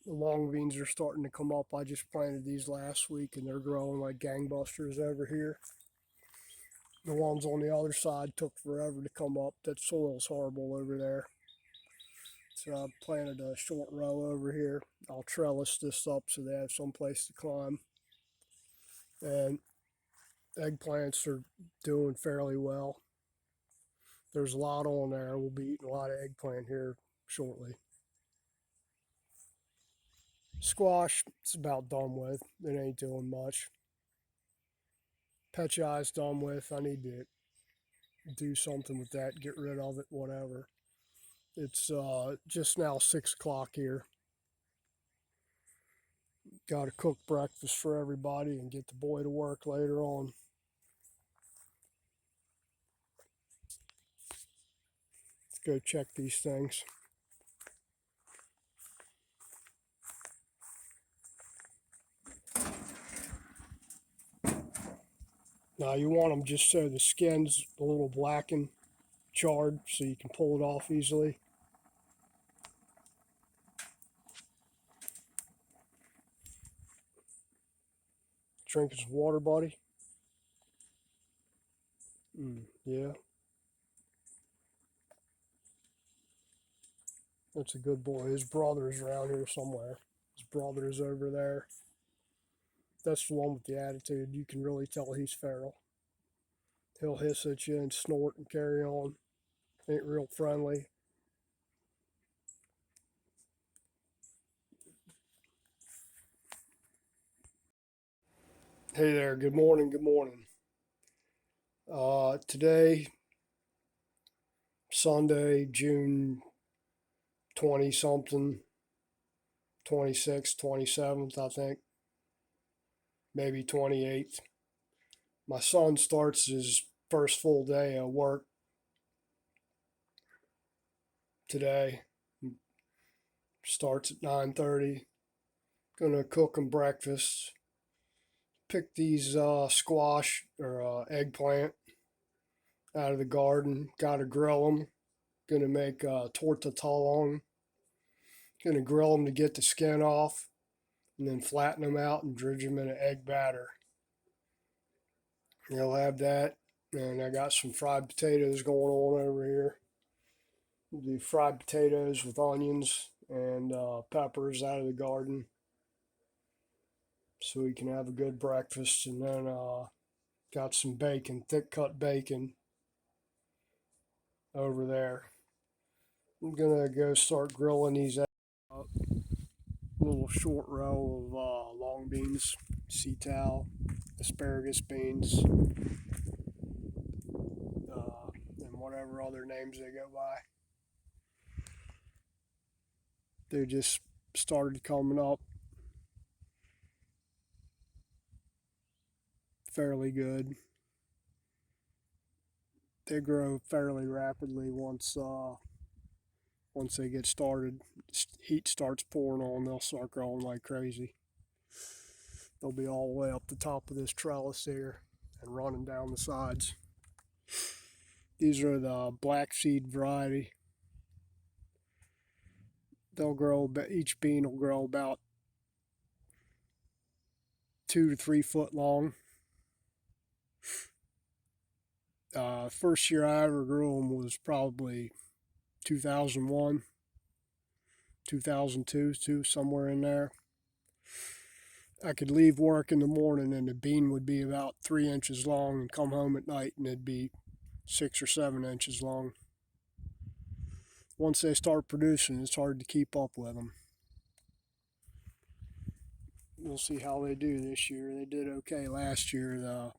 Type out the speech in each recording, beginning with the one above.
The long beans are starting to come up. I just planted these last week and they're growing like gangbusters over here. The ones on the other side took forever to come up. That soil's horrible over there. So I planted a short row over here. I'll trellis this up so they have some place to climb. And eggplants are doing fairly well. There's a lot on there. We'll be eating a lot of eggplant here shortly. Squash, it's about done with. It ain't doing much. Petcha's done with. I need to do something with that, get rid of it, whatever. It's just now 6 o'clock here. Got to cook breakfast for everybody and get the boy to work later on. Let's go check these things. Now you want them just so the skin's a little blackened, charred, so you can pull it off easily. Drinking some water, buddy. Yeah, that's a good boy. His brother's around here somewhere. His brother's over there. That's the one with the attitude. You can really tell he's feral. He'll hiss at you and snort and carry on. Ain't real friendly. Hey there, good morning, good morning. Today, Sunday, June 20 something, 26th, 27th, I think, maybe 28th. My son starts his first full day of work today. Starts at 9:30. Gonna cook him breakfast. Pick these squash or eggplant out of the garden. Gotta grill them. Gonna make torta talong. Gonna grill them to get the skin off, and then flatten them out and dredge them in an egg batter. You'll have that. And I got some fried potatoes going on over here. We'll do fried potatoes with onions and peppers out of the garden so we can have a good breakfast. And then got some bacon, thick cut bacon over there. I'm gonna go start grilling these up. Little short row of long beans, sea towel, asparagus beans, and whatever other names they go by. They just started coming up fairly good. They grow fairly rapidly once they get started. Heat starts pouring on, they'll start growing like crazy. They'll be all the way up the top of this trellis here and running down the sides. These are the black seed variety. They'll grow, each bean will grow about 2 to 3 foot long. First year I ever grew them was probably 2001, 2002, somewhere in there. I could leave work in the morning and the bean would be about 3 inches long and come home at night and it'd be 6 or 7 inches long. Once they start producing, it's hard to keep up with them. We'll see how they do this year. They did okay last year. The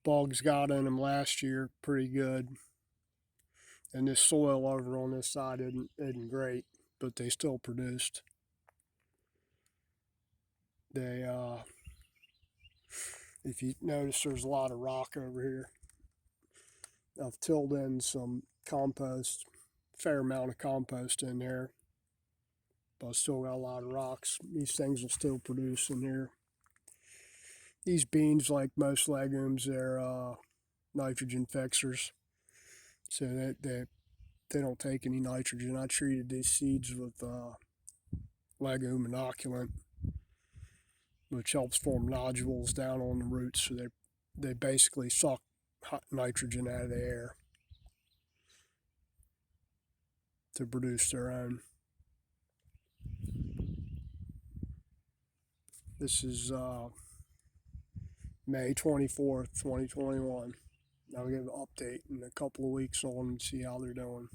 bugs got in them last year pretty good. And this soil over on this side isn't great, but they still produced. They, if you notice, there's a lot of rock over here. I've tilled in some compost, fair amount of compost in there, but I still got a lot of rocks. These things will still produce in here. These beans, like most legumes, they're nitrogen fixers, so they don't take any nitrogen. I treated these seeds with legume inoculant, which helps form nodules down on the roots, so they basically suck hot nitrogen out of the air to produce their own. This is May 24th, 2021. I'll give an update in a couple of weeks on them and see how they're doing.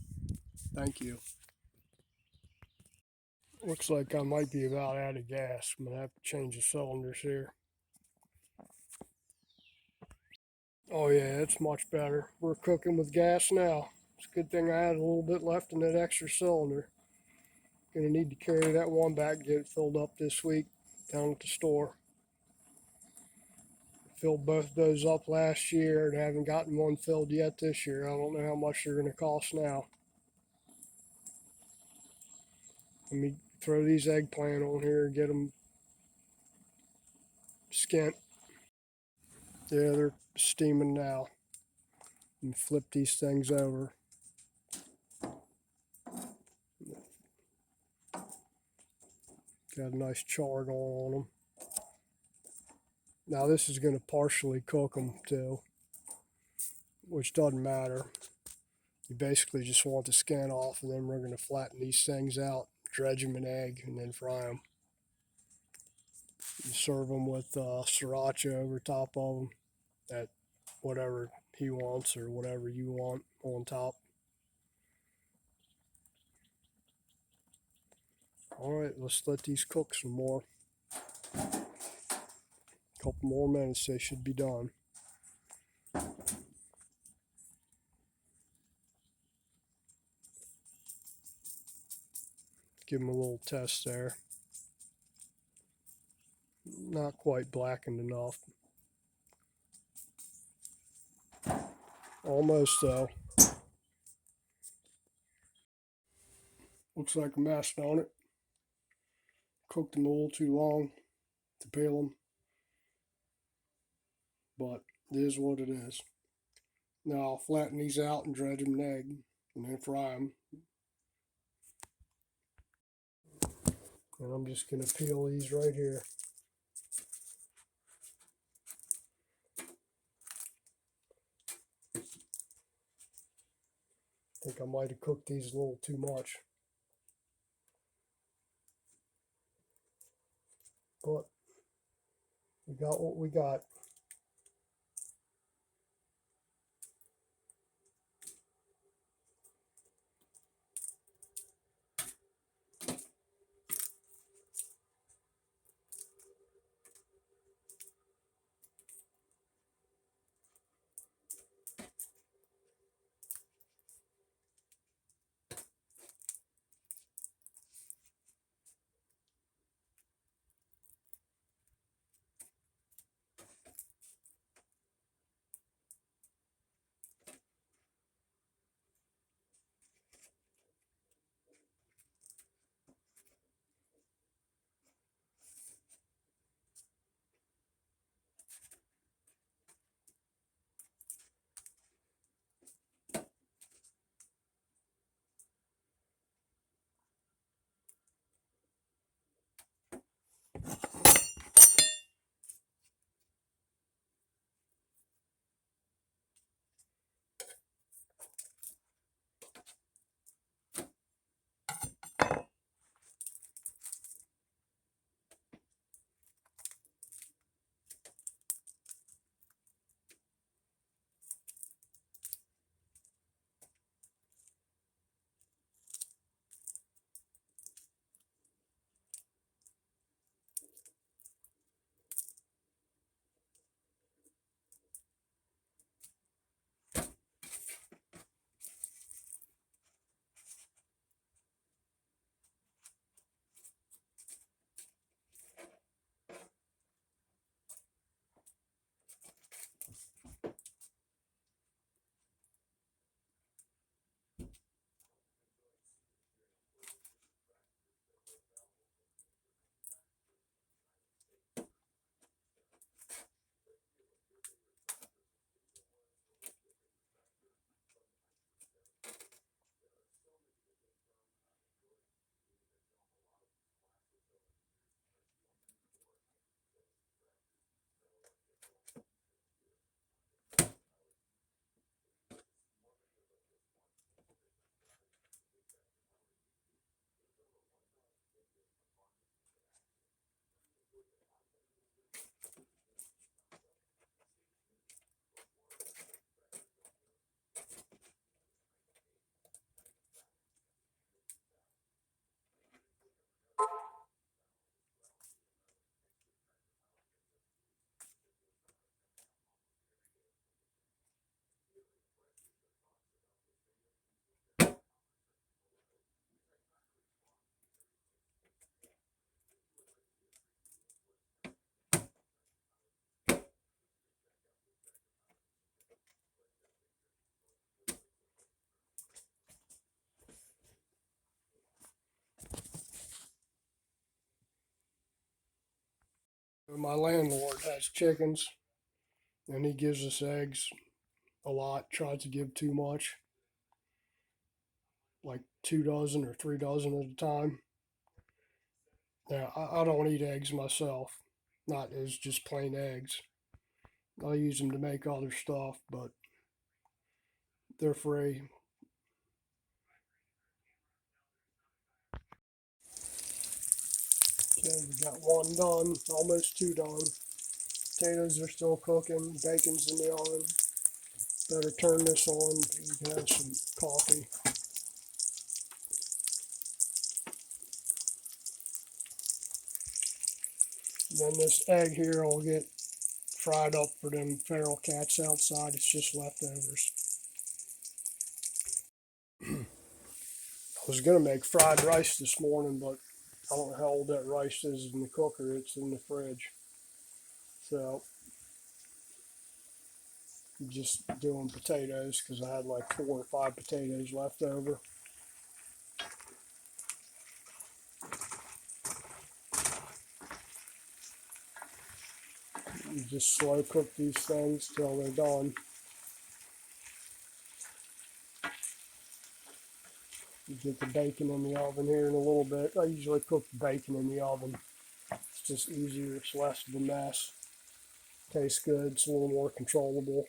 Thank you. Looks like I might be about out of gas. I'm going to have to change the cylinders here. Oh yeah, it's much better. We're cooking with gas now. It's a good thing I had a little bit left in that extra cylinder. Gonna need to carry that one back and get it filled up this week down at the store. Filled both of those up last year and haven't gotten one filled yet this year. I don't know how much they're gonna cost now. Let me throw these eggplant on here and get them skint. Yeah, they're steaming now. And flip these things over. Got a nice char going on them. Now this is going to partially cook them too, which doesn't matter. You basically just want the skin off, and then we're going to flatten these things out, dredge them in egg, and then fry them. You serve them with sriracha over top of them, at whatever he wants or whatever you want on top. Alright, let's let these cook some more. A couple more minutes, they should be done. Give them a little test there. Not quite blackened enough. Almost though. Looks like a mess, don't it? Cooked them a little too long to peel them, but it is what it is. Now I'll flatten these out and dredge them in egg and then fry them. And I'm just going to peel these right here. I think I might have cooked these a little too much. But we got what we got. My landlord has chickens, and he gives us eggs a lot. Tries to give too much, like 2 dozen or 3 dozen at a time. Now, I don't eat eggs myself, not as just plain eggs. I use them to make other stuff, but they're free. Okay, we got one done, almost two done. Potatoes are still cooking, bacon's in the oven. Better turn this on so we can have some coffee. And then this egg here will get fried up for them feral cats outside. It's just leftovers. I was gonna make fried rice this morning, but I don't know how old that rice is in the cooker. It's in the fridge. So I'm just doing potatoes because I had like 4 or 5 potatoes left over. You just slow cook these things till they're done. You get the bacon in the oven here in a little bit. I usually cook the bacon in the oven. It's just easier. It's less of a mess. Tastes good. It's a little more controllable.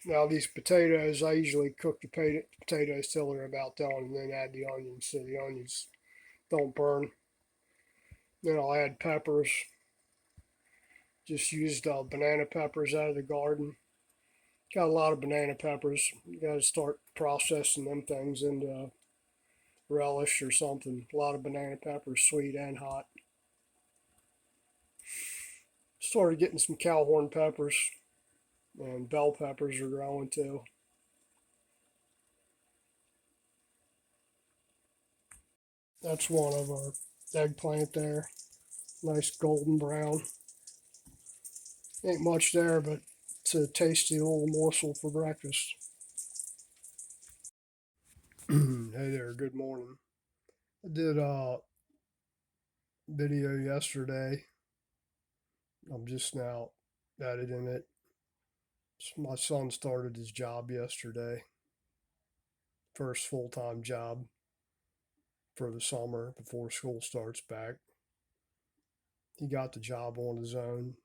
Now these potatoes, I usually cook the potatoes till they're about done and then add the onions so the onions don't burn. Then I'll add peppers. Just used banana peppers out of the garden. Got a lot of banana peppers. You got to start processing them things into relish or something. A lot of banana peppers, sweet and hot. Started getting some cowhorn peppers, and bell peppers are growing too. That's one of our eggplant there. Nice golden brown. Ain't much there, but it's a tasty little morsel for breakfast. Hey there, good morning. I did a video yesterday. I'm just now editing it. My son started his job yesterday, first full time job for the summer before school starts back. He got the job on his own.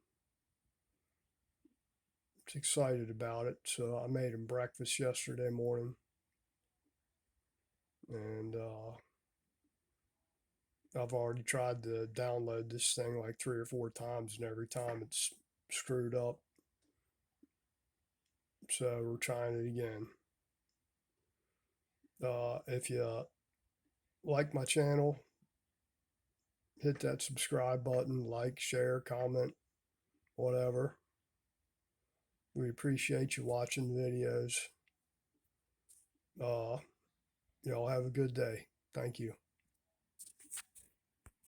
He's excited about it, so I made him breakfast yesterday morning, and I've already tried to download this thing like 3 or 4 times, and every time it's screwed up. So we're trying it again. If you like my channel, hit that subscribe button, like, share, comment, whatever. We appreciate you watching the videos. Y'all have a good day. Thank you.